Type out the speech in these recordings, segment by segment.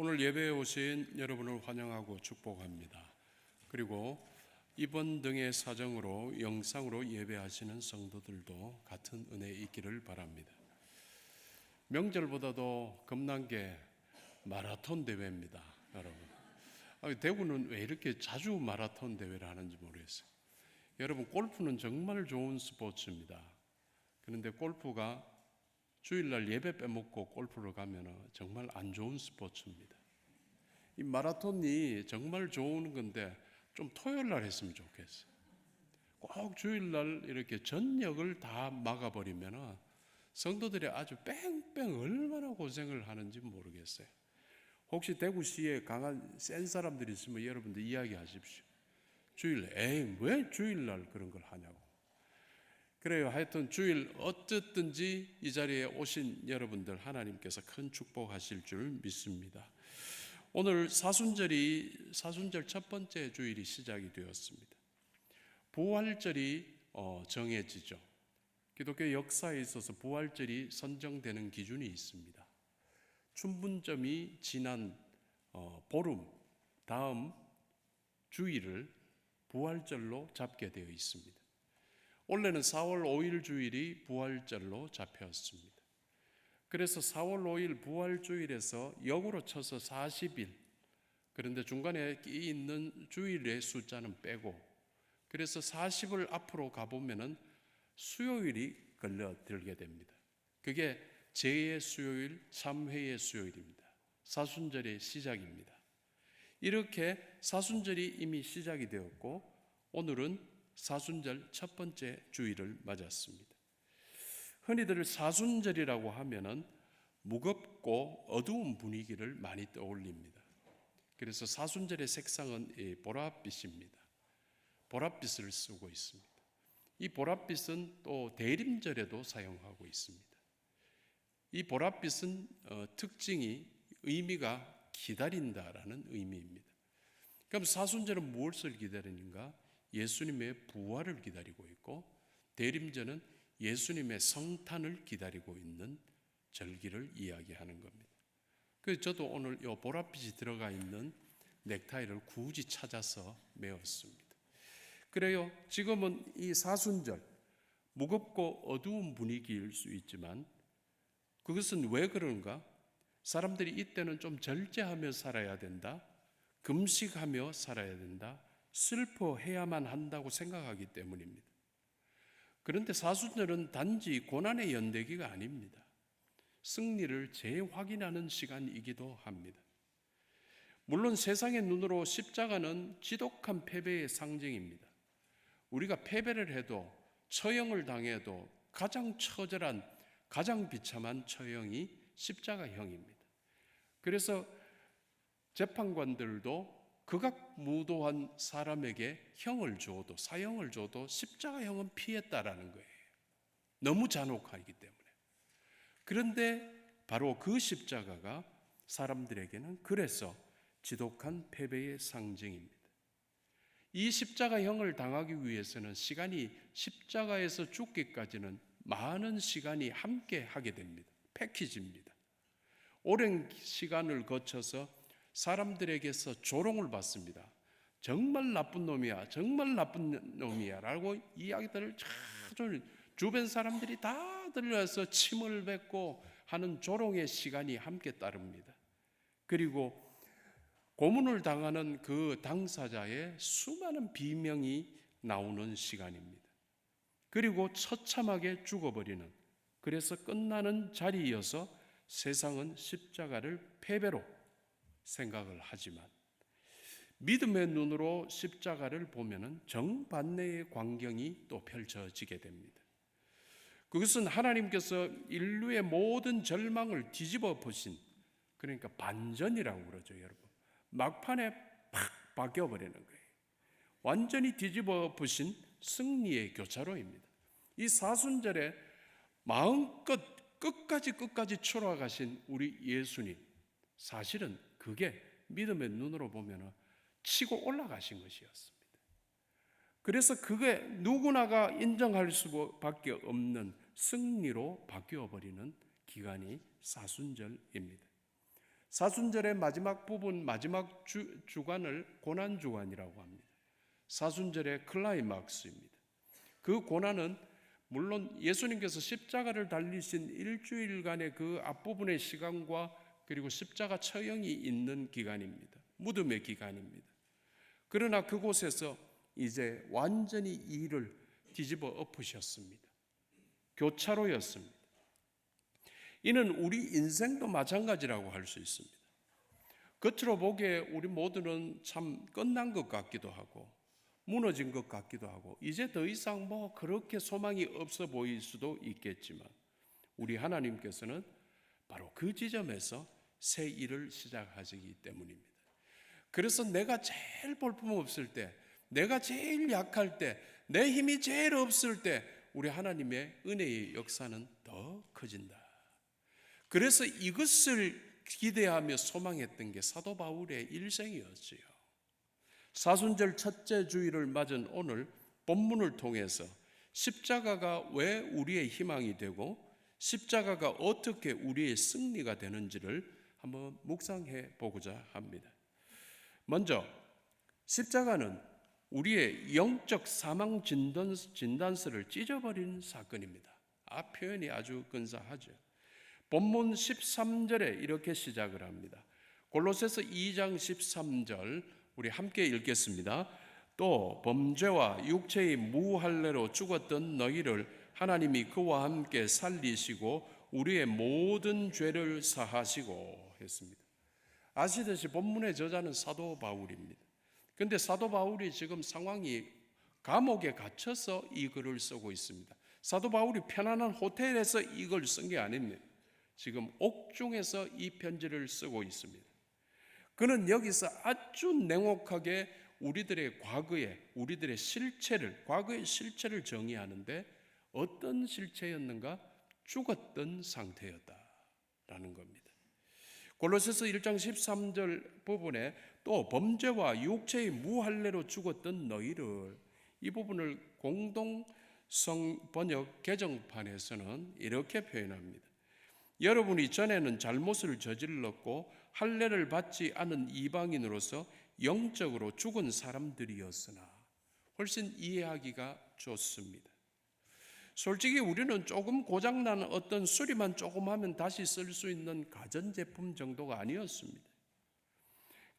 오늘 예배에 오신 여러분을 환영하고 축복합니다. 그리고 이번 등의 사정으로 영상으로 예배하시는 성도들도 같은 은혜 있기를 바랍니다. 명절보다도 겁난 게 마라톤 대회입니다, 여러분. 대구는 왜 이렇게 자주 마라톤 대회를 하는지 모르겠어요. 여러분, 골프는 정말 좋은 스포츠입니다. 그런데 골프가 주일날 예배 빼먹고 골프를 가면 정말 안 좋은 스포츠입니다. 이 마라톤이 정말 좋은 건데 좀 토요일날 했으면 좋겠어요. 꼭 주일날 이렇게 전역을 다 막아버리면 성도들이 아주 뺑뺑 얼마나 고생을 하는지 모르겠어요. 혹시 대구시에 강한 센 사람들이 있으면 여러분들 이야기하십시오. 주일, 왜 주일날 그런 걸 하냐고. 그래요. 하여튼 주일 어쨌든지 이 자리에 오신 여러분들 하나님께서 큰 축복하실 줄 믿습니다. 오늘 사순절 첫 번째 주일이 시작이 되었습니다. 부활절이 정해지죠. 기독교 역사에 있어서 부활절이 선정되는 기준이 있습니다. 춘분점이 지난 보름 다음 주일을 부활절로 잡게 되어 있습니다. 원래는 4월 5일 주일이 부활절로 잡혔습니다. 그래서 4월 5일 부활주일에서 역으로 쳐서 40일, 그런데 중간에 끼 있는 주일의 숫자는 빼고, 그래서 40을 앞으로 가보면은 수요일이 걸려들게 됩니다. 그게 제2의 수요일, 3회의 수요일입니다. 사순절의 시작입니다. 이렇게 사순절이 이미 시작이 되었고, 오늘은 사순절 첫 번째 주일을 맞았습니다. 흔히들 사순절이라고 하면은 무겁고 어두운 분위기를 많이 떠올립니다. 그래서 사순절의 색상은 보랏빛입니다. 보랏빛을 쓰고 있습니다. 이 보랏빛은 또 대림절에도 사용하고 있습니다. 이 보랏빛은 특징이 의미가 기다린다라는 의미입니다. 그럼 사순절은 무엇을 기다리는가? 예수님의 부활을 기다리고 있고, 대림절은 예수님의 성탄을 기다리고 있는 절기를 이야기하는 겁니다. 그래서 저도 오늘 이 보랏빛이 들어가 있는 넥타이를 굳이 찾아서 메었습니다. 그래요. 지금은 이 사순절, 무겁고 어두운 분위기일 수 있지만 그것은 왜 그런가? 사람들이 이때는 좀 절제하며 살아야 된다, 금식하며 살아야 된다, 슬퍼해야만 한다고 생각하기 때문입니다. 그런데 사순절은 단지 고난의 연대기가 아닙니다. 승리를 재확인하는 시간이기도 합니다. 물론 세상의 눈으로 십자가는 지독한 패배의 상징입니다. 우리가 패배를 해도, 처형을 당해도 가장 처절한, 가장 비참한 처형이 십자가형입니다. 그래서 재판관들도 극악무도한 사람에게 형을 줘도, 사형을 줘도 십자가형은 피했다라는 거예요. 너무 잔혹하기 때문에. 그런데 바로 그 십자가가 사람들에게는 그래서 지독한 패배의 상징입니다. 이 십자가형을 당하기 위해서는 시간이, 십자가에서 죽기까지는 많은 시간이 함께 하게 됩니다. 패키지입니다. 오랜 시간을 거쳐서 사람들에게서 조롱을 받습니다. 정말 나쁜 놈이야, 정말 나쁜 놈이야 라고 이야기들을 자주 주변 사람들이 다 들려서 침을 뱉고 하는 조롱의 시간이 함께 따릅니다. 그리고 고문을 당하는 그 당사자의 수많은 비명이 나오는 시간입니다. 그리고 처참하게 죽어버리는, 그래서 끝나는 자리이어서 세상은 십자가를 패배로 생각을 하지만 믿음의 눈으로 십자가를 보면은 정반대의 광경이 또 펼쳐지게 됩니다. 그것은 하나님께서 인류의 모든 절망을 뒤집어 보신, 그러니까 반전이라고 그러죠, 여러분. 막판에 팍 바뀌어버리는 거예요. 완전히 뒤집어 보신 승리의 교차로입니다. 이 사순절에 마음껏 끝까지 추락하신 우리 예수님, 사실은 그게 믿음의 눈으로 보면 치고 올라가신 것이었습니다. 그래서 그게 누구나가 인정할 수밖에 없는 승리로 바뀌어버리는 기간이 사순절입니다. 사순절의 마지막 부분, 마지막 주간을 고난주간이라고 합니다. 사순절의 클라이막스입니다. 그 고난은 물론 예수님께서 십자가를 달리신 일주일간의 그 앞부분의 시간과 그리고 십자가 처형이 있는 기간입니다. 무덤의 기간입니다. 그러나 그곳에서 이제 완전히 이 일을 뒤집어 엎으셨습니다. 교차로였습니다. 이는 우리 인생도 마찬가지라고 할 수 있습니다. 겉으로 보기에 우리 모두는 참 끝난 것 같기도 하고 무너진 것 같기도 하고 이제 더 이상 뭐 그렇게 소망이 없어 보일 수도 있겠지만 우리 하나님께서는 바로 그 지점에서 새 일을 시작하시기 때문입니다. 그래서 내가 제일 볼품없을 때, 내가 제일 약할 때, 내 힘이 제일 없을 때 우리 하나님의 은혜의 역사는 더 커진다. 그래서 이것을 기대하며 소망했던 게 사도 바울의 일생이었지요. 사순절 첫째 주일을 맞은 오늘 본문을 통해서 십자가가 왜 우리의 희망이 되고 십자가가 어떻게 우리의 승리가 되는지를 한번 묵상해 보고자 합니다. 먼저 십자가는 우리의 영적 사망 진단서를 찢어버린 사건입니다. 표현이 아주 근사하죠. 본문 13절에 이렇게 시작을 합니다. 골로새서 2장 13절 우리 함께 읽겠습니다. 또 범죄와 육체의 무할례로 죽었던 너희를 하나님이 그와 함께 살리시고 우리의 모든 죄를 사하시고 했습니다. 아시듯이 본문의 저자는 사도 바울입니다. 그런데 사도 바울이 지금 상황이 감옥에 갇혀서 이 글을 쓰고 있습니다. 사도 바울이 편안한 호텔에서 이걸 쓴 게 아닙니다. 지금 옥중에서 이 편지를 쓰고 있습니다. 그는 여기서 아주 냉혹하게 우리들의 우리들의 과거의 실체를 정의하는데 어떤 실체였는가? 죽었던 상태였다라는 겁니다. 골로새서 1장 13절 부분에 또 범죄와 육체의 무할례로 죽었던 너희를, 이 부분을 공동성 번역 개정판에서는 이렇게 표현합니다. 여러분이 전에는 잘못을 저질렀고 할례를 받지 않은 이방인으로서 영적으로 죽은 사람들이었으나, 훨씬 이해하기가 좋습니다. 솔직히 우리는 조금 고장난 어떤 수리만 조금 하면 다시 쓸 수 있는 가전제품 정도가 아니었습니다.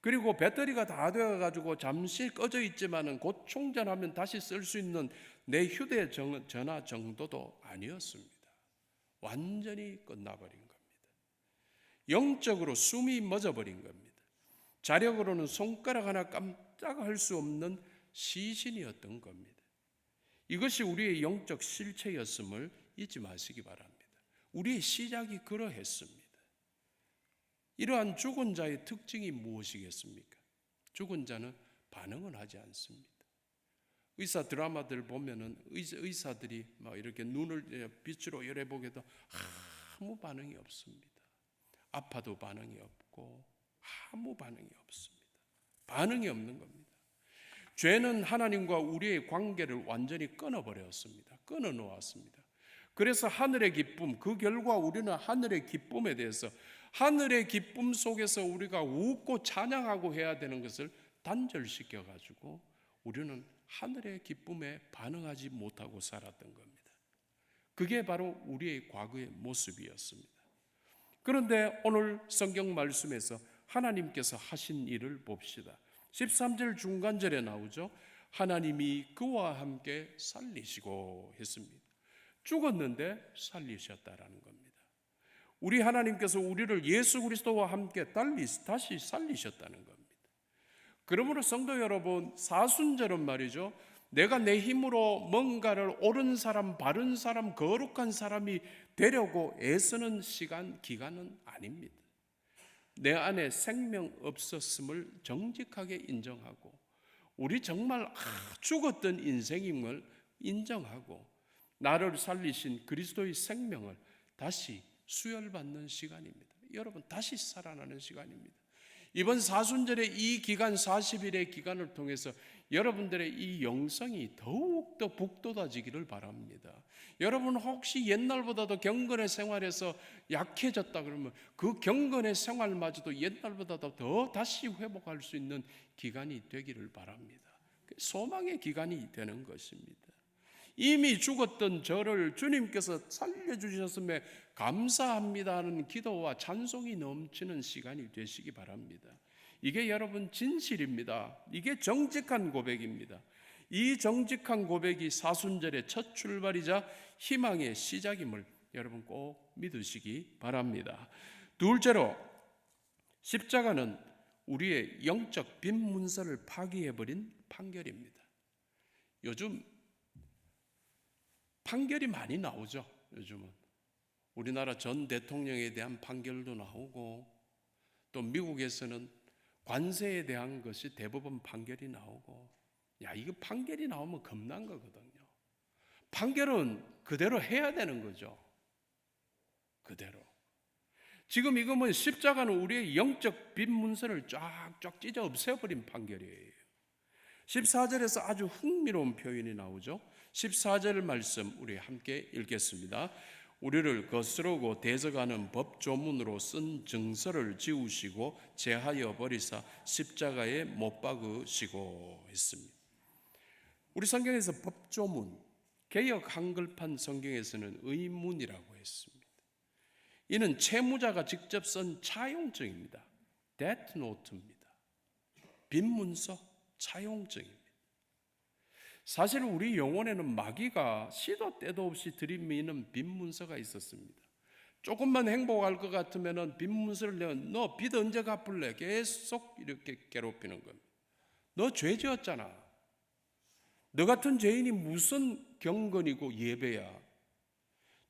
그리고 배터리가 다 되어가지고 잠시 꺼져 있지만은 곧 충전하면 다시 쓸 수 있는 내 휴대전화 정도도 아니었습니다. 완전히 끝나버린 겁니다. 영적으로 숨이 멎어버린 겁니다. 자력으로는 손가락 하나 깜짝할 수 없는 시신이었던 겁니다. 이것이 우리의 영적 실체였음을 잊지 마시기 바랍니다. 우리의 시작이 그러했습니다. 이러한 죽은 자의 특징이 무엇이겠습니까? 죽은 자는 반응은 하지 않습니다. 의사 드라마들 보면은 의사들이 막 이렇게 눈을 빛으로 열어보게도 아무 반응이 없습니다. 아파도 반응이 없고 아무 반응이 없습니다. 반응이 없는 겁니다. 죄는 하나님과 우리의 관계를 완전히 끊어버렸습니다. 끊어놓았습니다. 그래서 하늘의 기쁨, 그 결과 우리는 하늘의 기쁨에 대해서, 하늘의 기쁨 속에서 우리가 웃고 찬양하고 해야 되는 것을 단절시켜가지고 우리는 하늘의 기쁨에 반응하지 못하고 살았던 겁니다. 그게 바로 우리의 과거의 모습이었습니다. 그런데 오늘 성경 말씀에서 하나님께서 하신 일을 봅시다. 13절 중간절에 나오죠. 하나님이 그와 함께 살리시고 했습니다. 죽었는데 살리셨다라는 겁니다. 우리 하나님께서 우리를 예수 그리스도와 함께 다시 살리셨다는 겁니다. 그러므로 성도 여러분, 사순절은 말이죠, 내가 내 힘으로 뭔가를 옳은 사람, 바른 사람, 거룩한 사람이 되려고 애쓰는 기간은 아닙니다. 내 안에 생명 없었음을 정직하게 인정하고 우리 정말 죽었던 인생임을 인정하고 나를 살리신 그리스도의 생명을 다시 수혈받는 시간입니다. 여러분, 다시 살아나는 시간입니다. 이번 사순절의 이 기간 40일의 기간을 통해서 여러분들의 이 영성이 더욱더 북돋아지기를 바랍니다. 여러분 혹시 옛날보다도 경건의 생활에서 약해졌다 그러면 그 경건의 생활마저도 옛날보다도 더 다시 회복할 수 있는 기간이 되기를 바랍니다. 소망의 기간이 되는 것입니다. 이미 죽었던 저를 주님께서 살려주셨음에 감사합니다 하는 기도와 찬송이 넘치는 시간이 되시기 바랍니다. 이게 여러분 진실입니다. 이게 정직한 고백입니다. 이 정직한 고백이 사순절의 첫 출발이자 희망의 시작임을 여러분 꼭 믿으시기 바랍니다. 둘째로, 십자가는 우리의 영적 빈 문서를 파기해버린 판결입니다. 요즘 판결이 많이 나오죠. 요즘은 우리나라 전 대통령에 대한 판결도 나오고, 또 미국에서는 관세에 대한 것이 대법원 판결이 나오고, 이거 판결이 나오면 겁난 거거든요. 판결은 그대로 해야 되는 거죠. 그대로. 지금 이거는 십자가는 우리의 영적 빈 문서를 쫙쫙 찢어 없애버린 판결이에요. 14절에서 아주 흥미로운 표현이 나오죠. 14절 말씀 우리 함께 읽겠습니다. 우리를 거스르고 대적하는 법조문으로 쓴 증서를 지우시고 제하여 버리사 십자가에 못 박으시고 했습니다. 우리 성경에서 법조문, 개역 한글판 성경에서는 의문이라고 했습니다. 이는 채무자가 직접 쓴 차용증입니다. 데트 노트입니다. 빈 문서, 차용증입니다. 사실 우리 영혼에는 마귀가 시도 때도 없이 들이미는 빈 문서가 있었습니다. 조금만 행복할 것 같으면 빈 문서를 내어 너 빚 언제 갚을래? 계속 이렇게 괴롭히는 겁니다. 너 죄 지었잖아. 너 같은 죄인이 무슨 경건이고 예배야.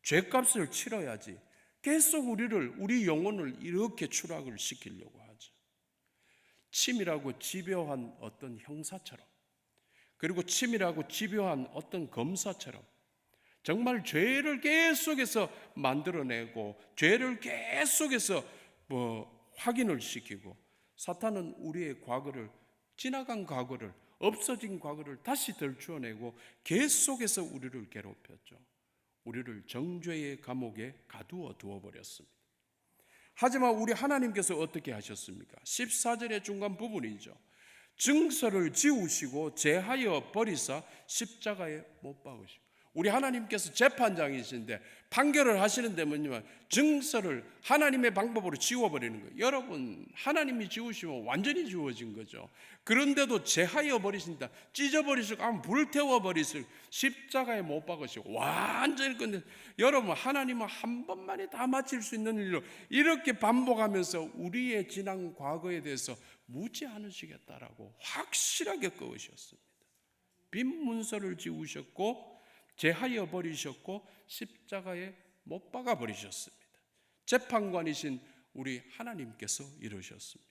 죄값을 치러야지. 계속 우리 영혼을 이렇게 추락을 시키려고 하죠. 치밀하고 집요한 어떤 형사처럼, 그리고 치밀하고 집요한 어떤 검사처럼 정말 죄를 계속해서 만들어내고 죄를 계속해서 확인을 시키고, 사탄은 우리의 과거를, 지나간 과거를, 없어진 과거를 다시 들추어내고 계속해서 우리를 괴롭혔죠. 우리를 정죄의 감옥에 가두어 두어버렸습니다. 하지만 우리 하나님께서 어떻게 하셨습니까? 14절의 중간 부분이죠. 증서를 지우시고 제하여 버리사 십자가에 못 박으시고. 우리 하나님께서 재판장이신데 판결을 하시는데 뭐냐면 증서를 하나님의 방법으로 지워버리는 거예요. 여러분, 하나님이 지우시면 완전히 지워진 거죠. 그런데도 제하여 버리신다, 찢어버리시고 불태워버리시고 십자가에 못 박으시고 완전히 끝내. 여러분, 하나님은 한 번만에 다 마칠 수 있는 일로 이렇게 반복하면서 우리의 지난 과거에 대해서 묻지 않으시겠다라고 확실하게 끄으셨습니다. 빈 문서를 지우셨고 제하여 버리셨고 십자가에 못 박아 버리셨습니다. 재판관이신 우리 하나님께서 이러셨습니다.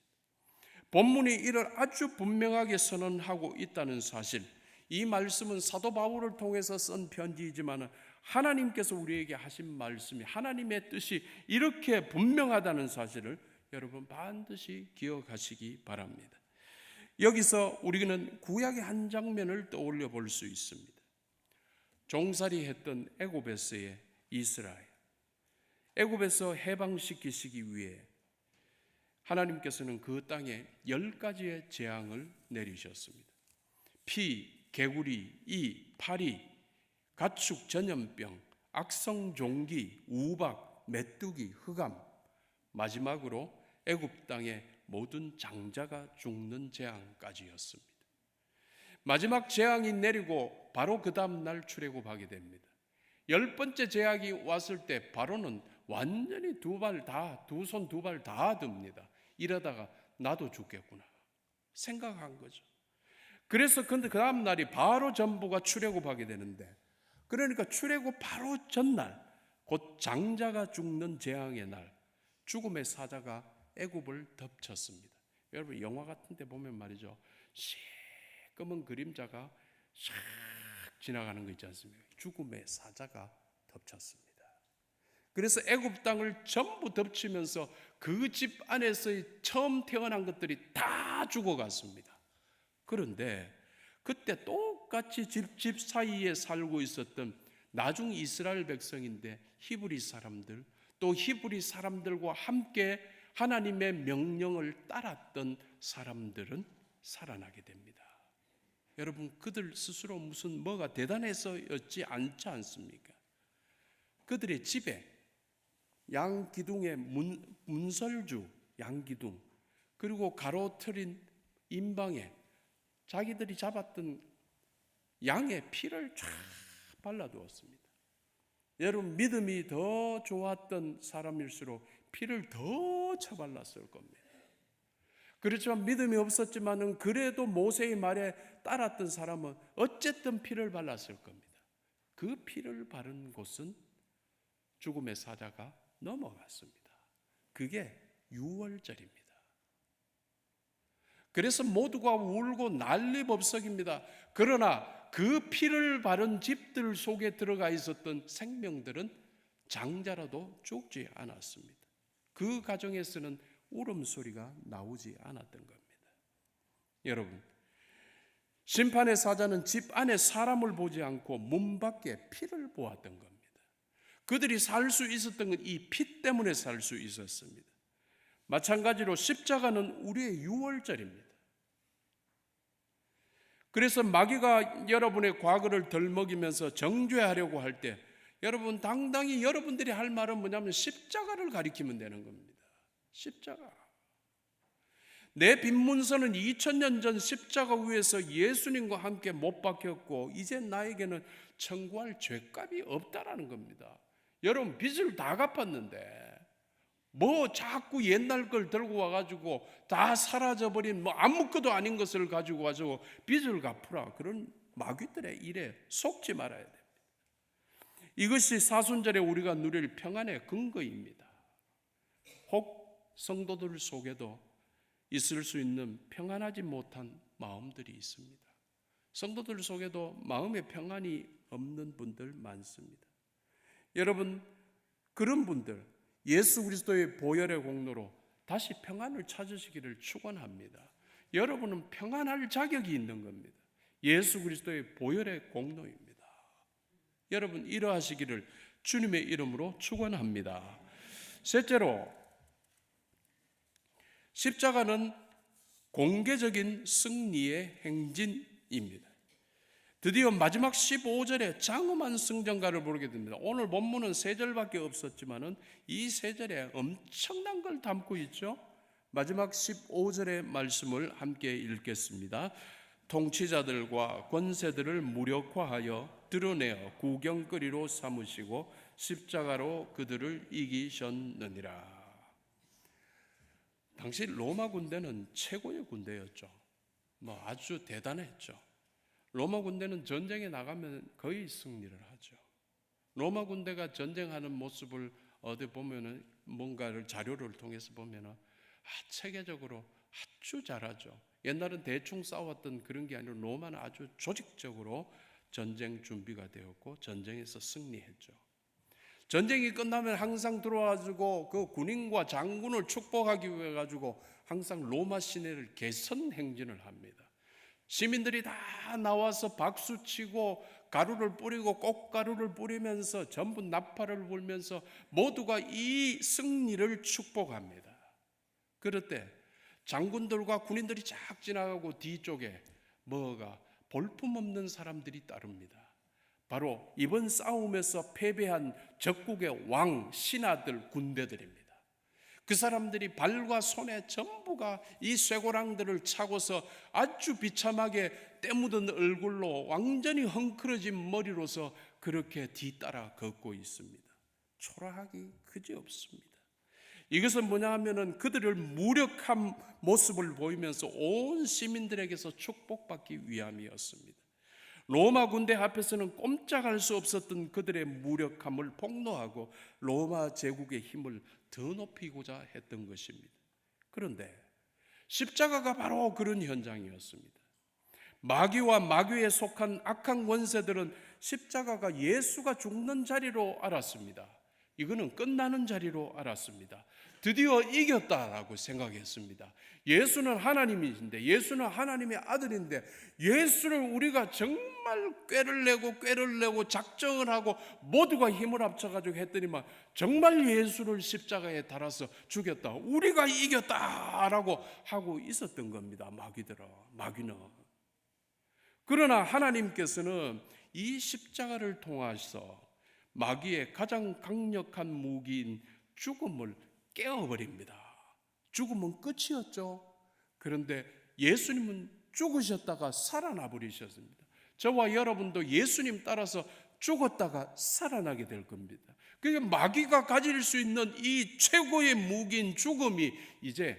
본문이 이를 아주 분명하게 선언하고 있다는 사실, 이 말씀은 사도 바울을 통해서 쓴 편지이지만 하나님께서 우리에게 하신 말씀이, 하나님의 뜻이 이렇게 분명하다는 사실을 여러분 반드시 기억하시기 바랍니다. 여기서 우리는 구약의 한 장면을 떠올려 볼 수 있습니다. 종살이 했던 애굽에서의 이스라엘, 애굽에서 해방시키시기 위해 하나님께서는 그 땅에 10가지의 재앙을 내리셨습니다. 피, 개구리, 이, 파리, 가축 전염병, 악성 종기, 우박, 메뚜기, 흑암, 마지막으로 애굽 땅의 모든 장자가 죽는 재앙까지였습니다. 마지막 재앙이 내리고 바로 그 다음 날 출애굽하게 됩니다. 10번째 재앙이 왔을 때 바로는 완전히 두 손 두 발 다 듭니다. 이러다가 나도 죽겠구나 생각한 거죠. 그래서 근데 그 다음 날이 바로 전부가 출애굽하게 되는데, 그러니까 출애굽 바로 전날, 곧 장자가 죽는 재앙의 날, 죽음의 사자가 애굽을 덮쳤습니다. 여러분, 영화 같은 데 보면 말이죠, 검은 그림자가 샥 지나가는 거 있지 않습니까? 죽음의 사자가 덮쳤습니다. 그래서 애굽 땅을 전부 덮치면서 그 집 안에서의 처음 태어난 것들이 다 죽어갔습니다. 그런데 그때 똑같이 집 사이에 살고 있었던 나중 이스라엘 백성인데 히브리 사람들, 또 히브리 사람들과 함께 하나님의 명령을 따랐던 사람들은 살아나게 됩니다. 여러분, 그들 스스로 무슨 뭐가 대단해서였지 않지 않습니까? 그들의 집에 양기둥의 문설주 양기둥, 그리고 가로틀인 임방에 자기들이 잡았던 양의 피를 쫙 발라두었습니다. 여러분, 믿음이 더 좋았던 사람일수록 피를 더 쳐발랐을 겁니다. 그렇지만 믿음이 없었지만은 그래도 모세의 말에 따랐던 사람은 어쨌든 피를 발랐을 겁니다. 그 피를 바른 곳은 죽음의 사자가 넘어갔습니다. 그게 유월절입니다. 그래서 모두가 울고 난리법석입니다. 그러나 그 피를 바른 집들 속에 들어가 있었던 생명들은 장자라도 죽지 않았습니다. 그 가정에서는 울음소리가 나오지 않았던 겁니다. 여러분, 심판의 사자는 집 안에 사람을 보지 않고 문 밖에 피를 보았던 겁니다. 그들이 살 수 있었던 건 이 피 때문에 살 수 있었습니다. 마찬가지로 십자가는 우리의 유월절입니다. 그래서 마귀가 여러분의 과거를 덜먹이면서 정죄하려고 할 때 여러분, 당당히 여러분들이 할 말은 뭐냐면 십자가를 가리키면 되는 겁니다. 십자가. 내 빈문서는 2000년 전 십자가 위에서 예수님과 함께 못 박혔고 이제 나에게는 청구할 죄값이 없다라는 겁니다. 여러분, 빚을 다 갚았는데 뭐 자꾸 옛날 걸 들고 와가지고 다 사라져버린 뭐 아무것도 아닌 것을 가지고 와서 빚을 갚으라, 그런 마귀들의 일에 속지 말아야 됩니다. 이것이 사순절에 우리가 누릴 평안의 근거입니다. 혹 성도들 속에도 있을 수 있는 평안하지 못한 마음들이 있습니다. 성도들 속에도 마음의 평안이 없는 분들 많습니다. 여러분, 그런 분들 예수 그리스도의 보혈의 공로로 다시 평안을 찾으시기를 축원합니다. 여러분은 평안할 자격이 있는 겁니다. 예수 그리스도의 보혈의 공로입니다. 여러분, 이러하시기를 주님의 이름으로 축원합니다. 셋째로, 십자가는 공개적인 승리의 행진입니다. 드디어 마지막 15절에 장엄한 승전가를 부르게 됩니다. 오늘 본문은 3절밖에 없었지만은 이 3절에 엄청난 걸 담고 있죠. 마지막 15절의 말씀을 함께 읽겠습니다. 통치자들과 권세들을 무력화하여 드러내어 구경거리로 삼으시고 십자가로 그들을 이기셨느니라. 당시 로마 군대는 최고의 군대였죠. 아주 대단했죠. 로마 군대는 전쟁에 나가면 거의 승리를 하죠. 로마 군대가 전쟁하는 모습을 어디 보면은 뭔가를 자료를 통해서 보면은 체계적으로 아주 잘하죠. 옛날은 대충 싸웠던 그런 게 아니라 로마는 아주 조직적으로 전쟁 준비가 되었고 전쟁에서 승리했죠. 전쟁이 끝나면 항상 들어와가지고 그 군인과 장군을 축복하기 위해 가지고 항상 로마 시내를 개선 행진을 합니다. 시민들이 다 나와서 박수치고 가루를 뿌리고 꽃가루를 뿌리면서 전부 나팔을 불면서 모두가 이 승리를 축복합니다. 그럴 때 장군들과 군인들이 쫙 지나가고 뒤쪽에 볼품없는 사람들이 따릅니다. 바로 이번 싸움에서 패배한 적국의 왕, 신하들, 군대들입니다. 그 사람들이 발과 손에 전부가 이 쇠고랑들을 차고서 아주 비참하게 때 묻은 얼굴로 완전히 헝클어진 머리로서 그렇게 뒤따라 걷고 있습니다. 초라하기 그지없습니다. 이것은 뭐냐 하면은 그들을 무력한 모습을 보이면서 온 시민들에게서 축복받기 위함이었습니다. 로마 군대 앞에서는 꼼짝할 수 없었던 그들의 무력함을 폭로하고 로마 제국의 힘을 더 높이고자 했던 것입니다. 그런데 십자가가 바로 그런 현장이었습니다. 마귀와 마귀에 속한 악한 권세들은 십자가가 예수가 죽는 자리로 알았습니다. 이거는 끝나는 자리로 알았습니다. 드디어 이겼다라고 생각했습니다. 예수는 하나님이신데, 예수는 하나님의 아들인데, 예수를 우리가 정말 꾀를 내고 작정을 하고 모두가 힘을 합쳐가지고 했더니만 정말 예수를 십자가에 달아서 죽였다, 우리가 이겼다라고 하고 있었던 겁니다. 마귀는. 그러나 하나님께서는 이 십자가를 통해서 마귀의 가장 강력한 무기인 죽음을 깨어버립니다. 죽음은 끝이었죠. 그런데 예수님은 죽으셨다가 살아나 버리셨습니다. 저와 여러분도 예수님 따라서 죽었다가 살아나게 될 겁니다. 그러니까 마귀가 가질 수 있는 이 최고의 무기인 죽음이 이제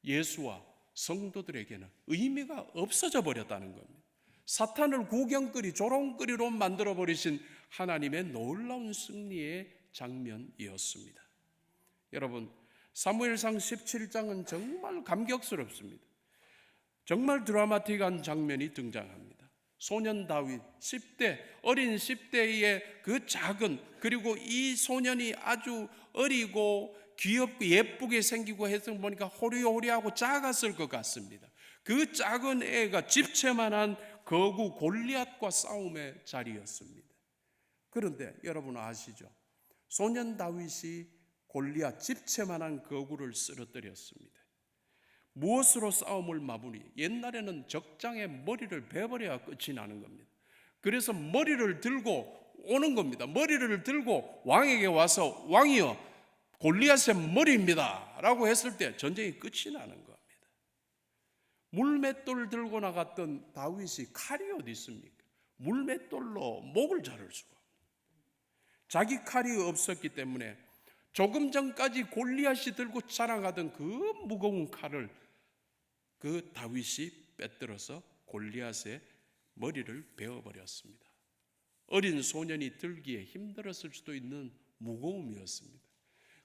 예수와 성도들에게는 의미가 없어져 버렸다는 겁니다. 사탄을 구경거리, 조롱거리로 만들어버리신 하나님의 놀라운 승리의 장면이었습니다. 여러분, 사무엘상 17장은 정말 감격스럽습니다. 정말 드라마틱한 장면이 등장합니다. 소년 다윗 10대, 어린 10대의 그 작은, 그리고 이 소년이 아주 어리고 귀엽고 예쁘게 생기고 해서 보니까 호리호리하고 작았을 것 같습니다. 그 작은 애가 집채만한 거구 골리앗과 싸움의 자리였습니다. 그런데 여러분 아시죠? 소년 다윗이 골리앗 집채만한 거구를 쓰러뜨렸습니다. 무엇으로 싸움을 마무리? 옛날에는 적장에 머리를 베버려야 끝이 나는 겁니다. 그래서 머리를 들고 오는 겁니다. 머리를 들고 왕에게 와서 왕이여, 골리앗의 머리입니다 라고 했을 때 전쟁이 끝이 나는 겁니다. 물맷돌 들고 나갔던 다윗이 칼이 어디 있습니까? 물맷돌로 목을 자를 수가 없습니다. 자기 칼이 없었기 때문에 조금 전까지 골리앗이 들고 자랑하던 그 무거운 칼을 그 다윗이 빼들어서 골리앗의 머리를 베어버렸습니다. 어린 소년이 들기에 힘들었을 수도 있는 무거움이었습니다.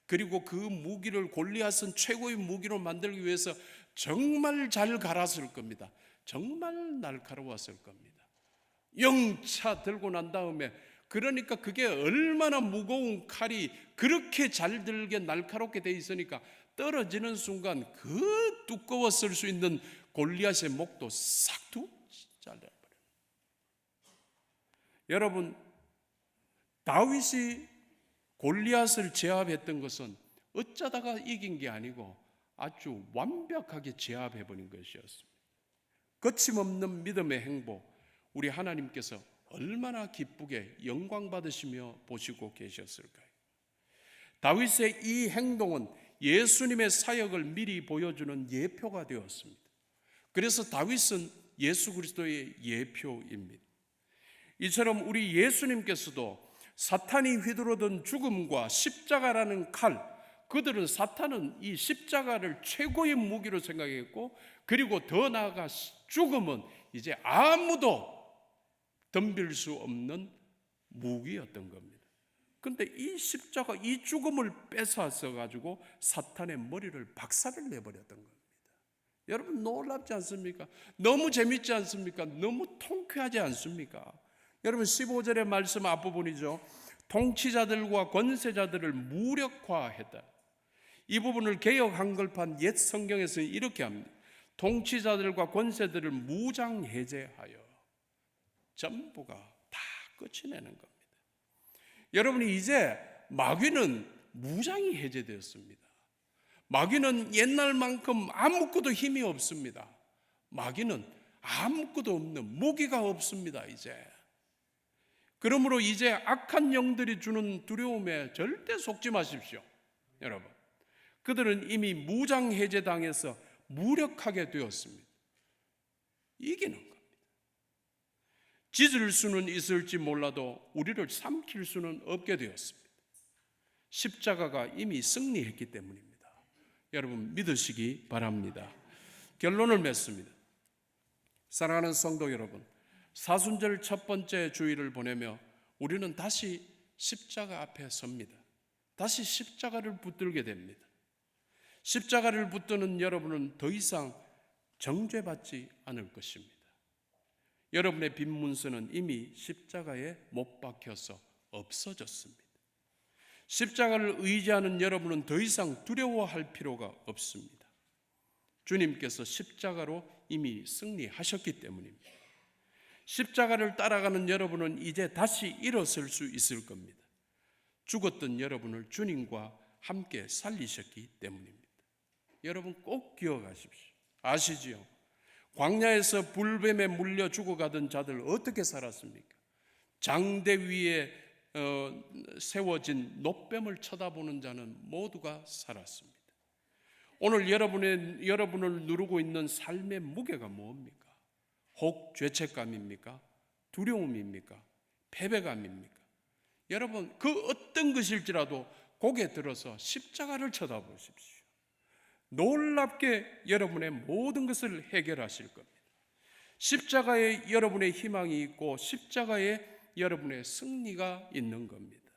그리고 그 무기를, 골리앗은 최고의 무기로 만들기 위해서 정말 잘 갈았을 겁니다. 정말 날카로웠을 겁니다. 영차 들고 난 다음에, 그러니까 그게 얼마나 무거운 칼이 그렇게 잘 들게 날카롭게 돼 있으니까 떨어지는 순간 그 두꺼웠을 수 있는 골리앗의 목도 싹 툭 잘라버려요. 여러분, 다윗이 골리앗을 제압했던 것은 어쩌다가 이긴 게 아니고 아주 완벽하게 제압해버린 것이었습니다. 거침없는 믿음의 행보, 우리 하나님께서 얼마나 기쁘게 영광 받으시며 보시고 계셨을까요? 다윗의 이 행동은 예수님의 사역을 미리 보여주는 예표가 되었습니다. 그래서 다윗은 예수 그리스도의 예표입니다. 이처럼 우리 예수님께서도 사탄이 휘두르던 죽음과 십자가라는 칼, 그들은, 사탄은 이 십자가를 최고의 무기로 생각했고, 그리고 더 나아가 죽음은 이제 아무도 덤빌 수 없는 무기였던 겁니다. 그런데 이 십자가, 이 죽음을 뺏어서 가지고 사탄의 머리를 박살을 내버렸던 겁니다. 여러분 놀랍지 않습니까? 너무 재밌지 않습니까? 너무 통쾌하지 않습니까? 여러분 15절의 말씀 앞부분이죠. 통치자들과 권세자들을 무력화했다. 이 부분을 개역 한글판 옛 성경에서는 이렇게 합니다. 통치자들과 권세들을 무장해제하여. 전부가 다 끝이 내는 겁니다. 여러분이 이제 마귀는 무장이 해제되었습니다. 마귀는 옛날만큼 아무것도 힘이 없습니다. 마귀는 아무것도 없는, 무기가 없습니다. 이제 그러므로 이제 악한 영들이 주는 두려움에 절대 속지 마십시오. 여러분, 그들은 이미 무장 해제당해서 무력하게 되었습니다. 이기는 겁니다. 짖을 수는 있을지 몰라도 우리를 삼킬 수는 없게 되었습니다. 십자가가 이미 승리했기 때문입니다. 여러분 믿으시기 바랍니다. 결론을 맺습니다. 사랑하는 성도 여러분, 사순절 첫 번째 주일을 보내며 우리는 다시 십자가 앞에 섭니다. 다시 십자가를 붙들게 됩니다. 십자가를 붙드는 여러분은 더 이상 정죄받지 않을 것입니다. 여러분의 빈 문서는 이미 십자가에 못 박혀서 없어졌습니다. 십자가를 의지하는 여러분은 더 이상 두려워할 필요가 없습니다. 주님께서 십자가로 이미 승리하셨기 때문입니다. 십자가를 따라가는 여러분은 이제 다시 일어설 수 있을 겁니다. 죽었던 여러분을 주님과 함께 살리셨기 때문입니다. 여러분 꼭 기억하십시오. 아시지요? 광야에서 불뱀에 물려 죽어가던 자들 어떻게 살았습니까? 장대 위에 세워진 놋뱀을 쳐다보는 자는 모두가 살았습니다. 오늘 여러분을 누르고 있는 삶의 무게가 뭡니까? 혹 죄책감입니까? 두려움입니까? 패배감입니까? 여러분 그 어떤 것일지라도 고개 들어서 십자가를 쳐다보십시오. 놀랍게 여러분의 모든 것을 해결하실 겁니다. 십자가에 여러분의 희망이 있고 십자가에 여러분의 승리가 있는 겁니다.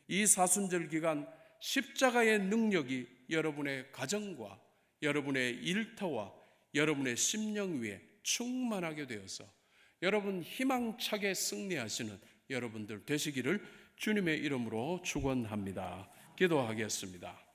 이 사순절 기간 십자가의 능력이 여러분의 가정과 여러분의 일터와 여러분의 심령 위에 충만하게 되어서 여러분 희망차게 승리하시는 여러분들 되시기를 주님의 이름으로 축원합니다. 기도하겠습니다.